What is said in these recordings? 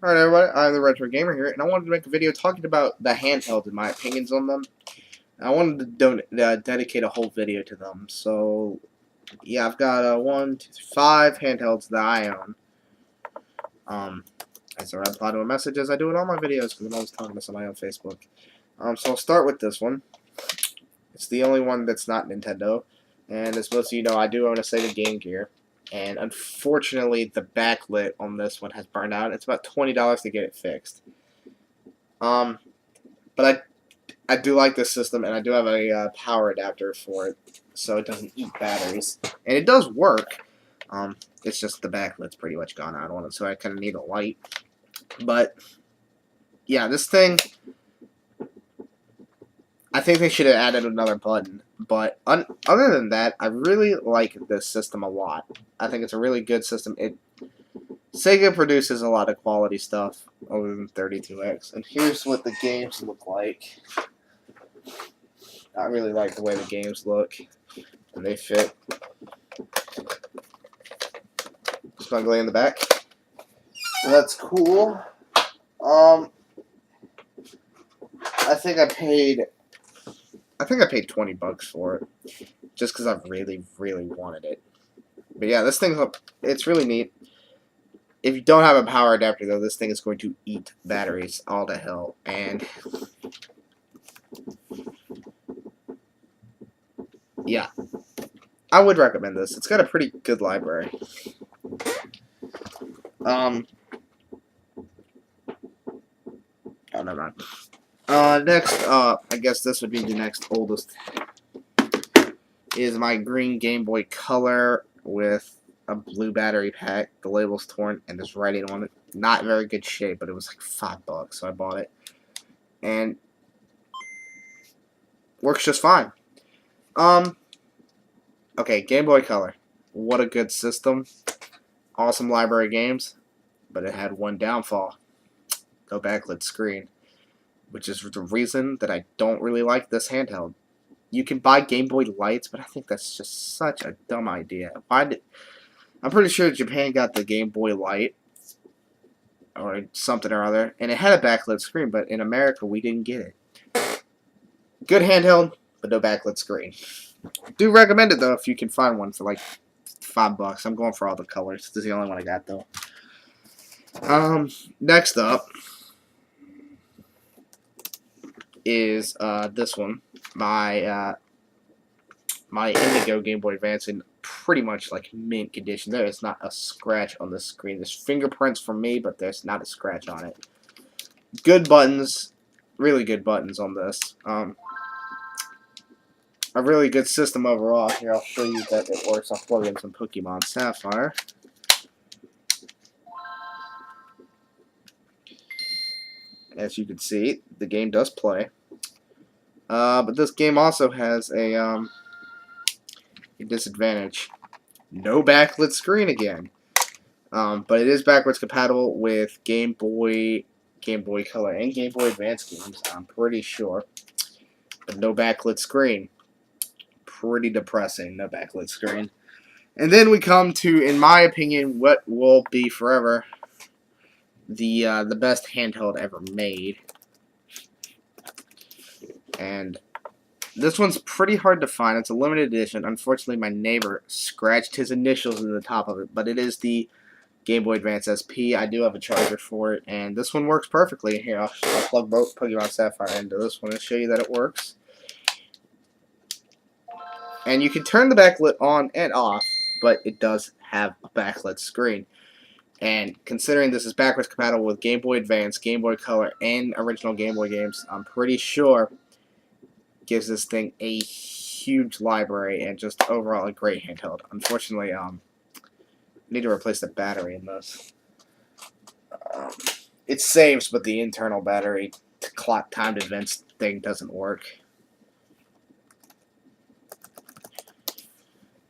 Alright everybody, I'm the Retro Gamer here, and I wanted to make a video talking about the handheld and my opinions on them. I wanted to dedicate a whole video to them. So, yeah, I've got 5 handhelds that I own. As I reply to a message as I do in all my videos, because I'm always talking to somebody on Facebook. So I'll start with this one. It's the only one that's not Nintendo, and as most of you know, I do own a Sega Game Gear. And unfortunately, the backlit on this one has burned out. It's about $20 to get it fixed. But I do like this system, and I do have a power adapter for it, so it doesn't eat batteries, and it does work. It's just the backlight's pretty much gone out on it, so I kind of need a light. But yeah, this thing, I think they should have added another button. But other than that, I really like this system a lot. I think it's a really good system. Sega produces a lot of quality stuff other than 32X. And here's what the games look like. I really like the way the games look. And they fit snugly in the back. So that's cool. I think I paid $20 for it. Just because I really, really wanted it. But yeah, this thing's it's really neat. If you don't have a power adapter, though, this thing is going to eat batteries all to hell. And yeah, I would recommend this. It's got a pretty good library. Oh, never mind. Next up, I guess this would be the next oldest, is my green Game Boy Color with a blue battery pack. The label's torn and there's writing on it. Not very good shape, but it was like $5, so I bought it. And works just fine. Okay, Game Boy Color. What a good system. Awesome library games, but it had one downfall. No backlit screen, which is the reason that I don't really like this handheld. You can buy Game Boy Lights, but I think that's just such a dumb idea. I'm pretty sure Japan got the Game Boy Light or something or other, and it had a backlit screen, but in America we didn't get it. Good handheld, but no backlit screen. Do recommend it though if you can find one for like $5. I'm going for all the colors. This is the only one I got though. Next up is this one, my Indigo Game Boy Advance, in pretty much like mint condition. There is not a scratch on the screen. There's fingerprints from me, but there's not a scratch on it. Good buttons, really good buttons on this. A really good system overall. Here, I'll show you that it works. I'll plug in some Pokemon Sapphire. As you can see, the game does play. But this game also has a disadvantage. No backlit screen again. But it is backwards compatible with Game Boy Color, and Game Boy Advance games, I'm pretty sure. But no backlit screen. Pretty depressing, no backlit screen. And then we come to, in my opinion, what will be forever the best handheld ever made. And this one's pretty hard to find. It's a limited edition. Unfortunately, my neighbor scratched his initials in the top of it, but it is the Game Boy Advance SP. I do have a charger for it, and this one works perfectly. Here, I'll plug both Pokemon Sapphire into this one and show you that it works. And you can turn the backlit on and off, but it does have a backlit screen. And considering this is backwards compatible with Game Boy Advance, Game Boy Color, and original Game Boy games, I'm pretty sure gives this thing a huge library and just overall a great handheld. Unfortunately, I need to replace the battery in this. It saves, but the internal battery clock timed events thing doesn't work.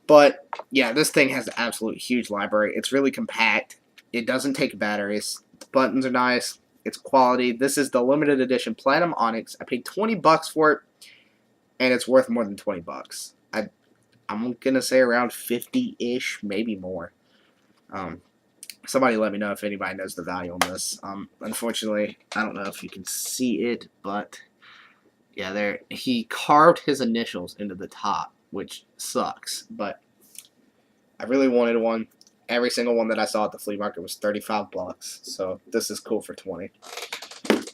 But yeah, this thing has an absolute huge library. It's really compact. It doesn't take batteries. The buttons are nice. It's quality. This is the limited edition Platinum Onyx. I paid $20 for it, and it's worth more than $20. I'm gonna say around 50-ish, maybe more. Somebody let me know if anybody knows the value on this. Unfortunately, I don't know if you can see it, but yeah, there he carved his initials into the top, which sucks. But I really wanted one. Every single one that I saw at the flea market was $35, so this is cool for 20.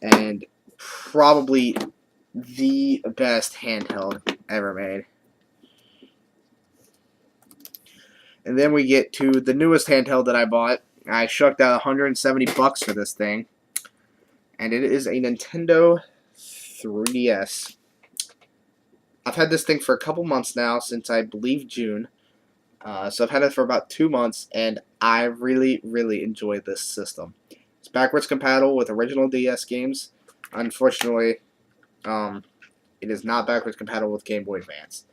And probably the best handheld ever made. And then we get to the newest handheld that I bought. I shucked out $170 for this thing, and it is a Nintendo 3DS. I've had this thing for a couple months now, since I believe June. So I've had it for about 2 months, and I really, really enjoy this system. It's backwards compatible with original DS games. Unfortunately, it is not backwards compatible with Game Boy Advance.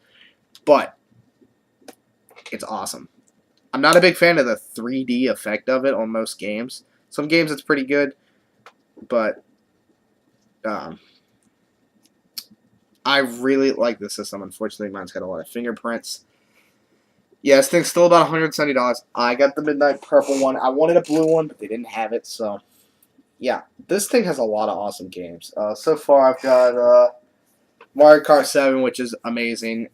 But it's awesome. I'm not a big fan of the 3D effect of it on most games. Some games it's pretty good, but I really like this system. Unfortunately, mine's got a lot of fingerprints. Yeah, this thing's still about $170. I got the midnight purple one. I wanted a blue one, but they didn't have it, so yeah. This thing has a lot of awesome games. So far, I've got Mario Kart 7, which is amazing.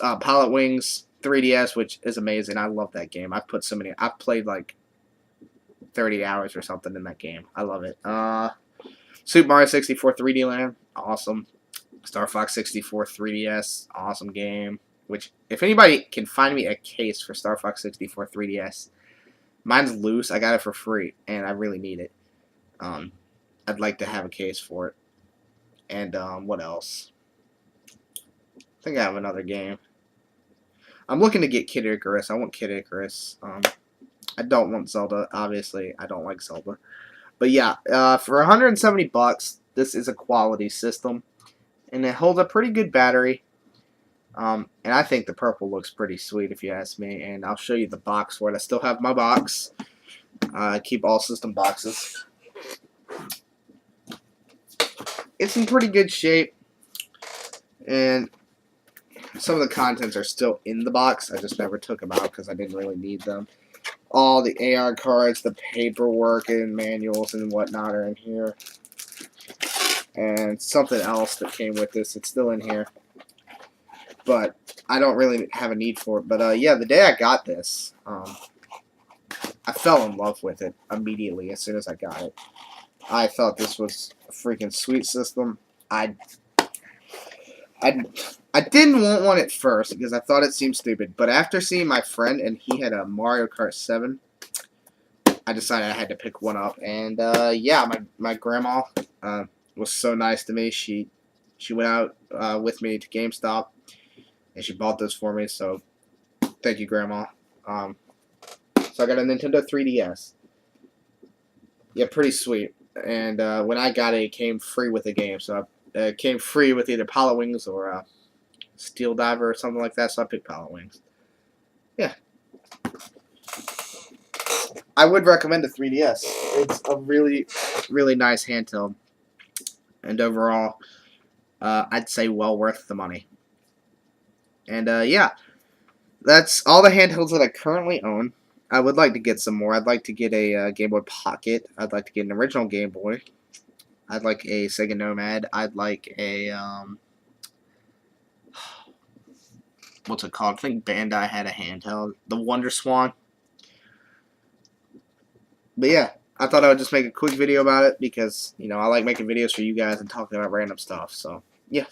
Pilot Wings 3DS, which is amazing. I love that game. I've played like 30 hours or something in that game. I love it. Super Mario 64 3D Land, awesome. Star Fox 64 3DS, awesome game. Which, if anybody can find me a case for Star Fox 64 3DS, mine's loose. I got it for free, and I really need it. I'd like to have a case for it. And what else? I think I have another game. I'm looking to get Kid Icarus. I want Kid Icarus. I don't want Zelda. Obviously, I don't like Zelda. But yeah, for $170, this is a quality system, and it holds a pretty good battery. And I think the purple looks pretty sweet, if you ask me. And I'll show you the box for it. I still have my box. I keep all system boxes. It's in pretty good shape, and some of the contents are still in the box. I just never took them out because I didn't really need them. All the AR cards, the paperwork and manuals and whatnot are in here. And something else that came with this, it's still in here. But I don't really have a need for it. But yeah, the day I got this, I fell in love with it immediately as soon as I got it. I thought this was a freaking sweet system. I didn't want one at first because I thought it seemed stupid. But after seeing my friend, and he had a Mario Kart 7, I decided I had to pick one up. And yeah, my grandma was so nice to me. She went out with me to GameStop, and she bought this for me. So thank you, Grandma. So I got a Nintendo 3DS. Yeah, pretty sweet. And when I got it, it came free with the game. So it came free with either Pilot Wings or Steel Diver or something like that. So I picked Pilot Wings. Yeah. I would recommend the 3DS. It's a really, really nice handheld. And overall, I'd say well worth the money. And yeah, that's all the handhelds that I currently own. I would like to get some more. I'd like to get a Game Boy Pocket. I'd like to get an original Game Boy. I'd like a Sega Nomad. I'd like a, what's it called? I think Bandai had a handheld. The Wonder Swan. But yeah, I thought I would just make a quick video about it because, you know, I like making videos for you guys and talking about random stuff. So, yeah.